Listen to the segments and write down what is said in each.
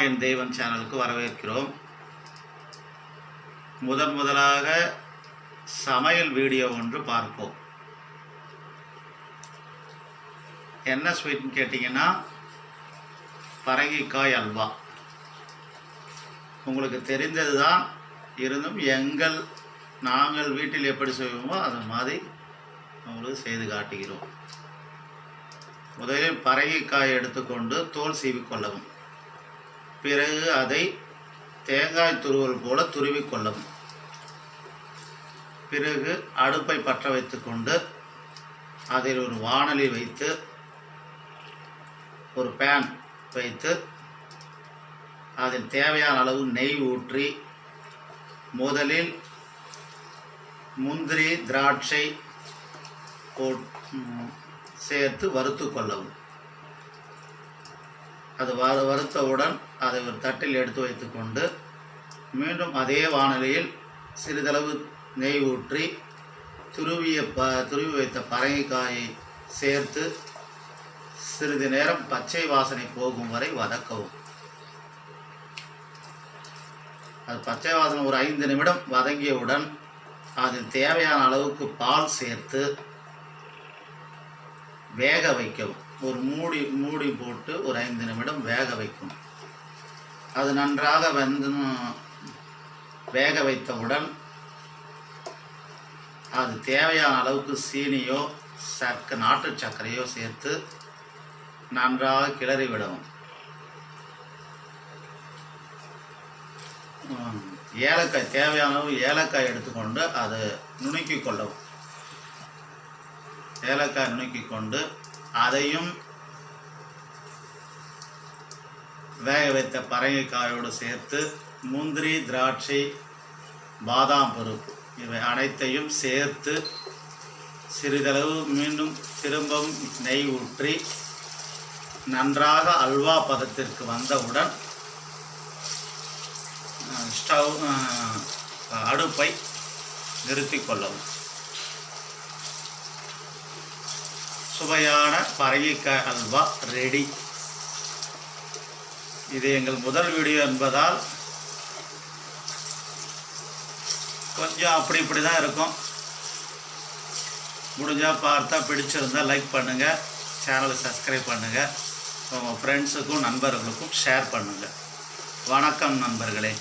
என் தெய்வம் சேனலுக்கு வரவேற்கிறோம். முதலாக சமையல் வீடியோ ஒன்று பார்ப்போம். என்ன ஸ்வீட்னு கேட்டிங்கன்னா பரங்கிக்காய் அல்வா. உங்களுக்கு தெரிந்தது தான், இருந்தும் நாங்கள் வீட்டில் எப்படி செய்வோமோ அது மாதிரி உங்களுக்கு செய்து காட்டுகிறோம். முதலில் பரங்கிக்காய் எடுத்துக்கொண்டு தோல் சீவிக்கொள்ளவும். பிறகு அதை தேங்காய் துருவல் போல துருவிக்கொள்ளவும். பிறகு அடுப்பை பற்ற வைத்துக்கொண்டு அதில் ஒரு வாணலி வைத்து ஒரு பேன் வைத்து அதில் தேவையான அளவு நெய் ஊற்றி முதலில் முந்திரி திராட்சை சேர்த்து வறுத்து கொள்ளவும். அது வறுத்தவுடன் அதை ஒரு தட்டில் எடுத்து வைத்துக்கொண்டு மீண்டும் அதே வாணலியில் சிறிதளவு நெய் ஊற்றி துருவி வைத்த பரங்கிக்காயை சேர்த்து சிறிது நேரம் பச்சை வாசனை போகும் வரை வதக்கவும். அது பச்சை வாசனை ஒரு 5 நிமிடம் வதங்கியவுடன் அதில் தேவையான அளவுக்கு பால் சேர்த்து வேக வைக்கவும். ஒரு மூடி போட்டு ஒரு 5 நிமிடம் வேக வைக்கும். அது நன்றாக வேக வைத்தவுடன் அது தேவையான அளவுக்கு சீனியோ நாட்டு சர்க்கரையோ சேர்த்து நன்றாக கிளறி விடவும். ஏலக்காய் தேவையான அளவு ஏலக்காய் எடுத்துக்கொண்டு அதை நுணுக்கி கொள்ளவும். ஏலக்காய் நுணுக்கி கொண்டு அதையும் வேக வைத்த பரங்கிக்காயோடு சேர்த்து முந்திரி திராட்சை பாதாம் பருப்பு இவை அனைத்தையும் சேர்த்து சிறிதளவு மீண்டும் திரும்பவும் நெய் ஊற்றி நன்றாக அல்வா பதத்திற்கு வந்தவுடன் அடுப்பை நிறுத்தி கொள்ளவும். சுவையான பரங்கிக்காய் அல்வா ரெடி. இது எங்கள் முதல் வீடியோ என்பதால் கொஞ்சம் இப்படி தான் இருக்கும். முடிஞ்சால் பார்த்தா பிடிச்சிருந்தால் லைக் பண்ணுங்கள், சேனலை சப்ஸ்கிரைப் பண்ணுங்கள், உங்கள் ஃப்ரெண்ட்ஸுக்கும் நண்பர்களுக்கும் ஷேர் பண்ணுங்கள். வணக்கம் நண்பர்களே.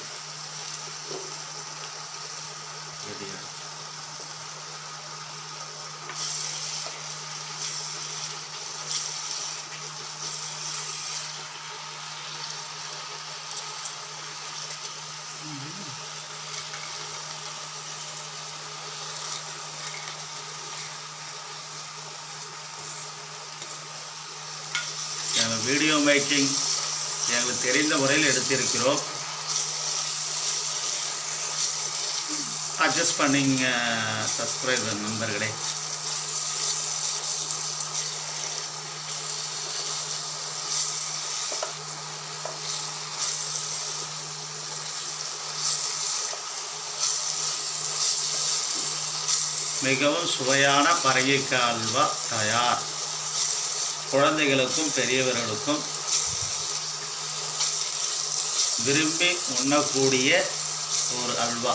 வீடியோ மேக்கிங் எங்களுக்கு தெரிந்த முறையில் எடுத்திருக்கிறோம். அட்ஜஸ்ட் பண்ணிங்க சப்ஸ்கிரைபர் நண்பர்களே. மிகவும் சுவையான பரங்கிக்காய் அல்வா தயார். குழந்தைகளுக்கும் பெரியவர்களுக்கும் விரும்பி உண்ணக்கூடிய ஒரு அல்வா.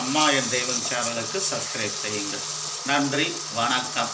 அம்மா என் தெய்வம் சேனலுக்கு சப்ஸ்கிரைப் செய்யுங்கள். நன்றி, வணக்கம்.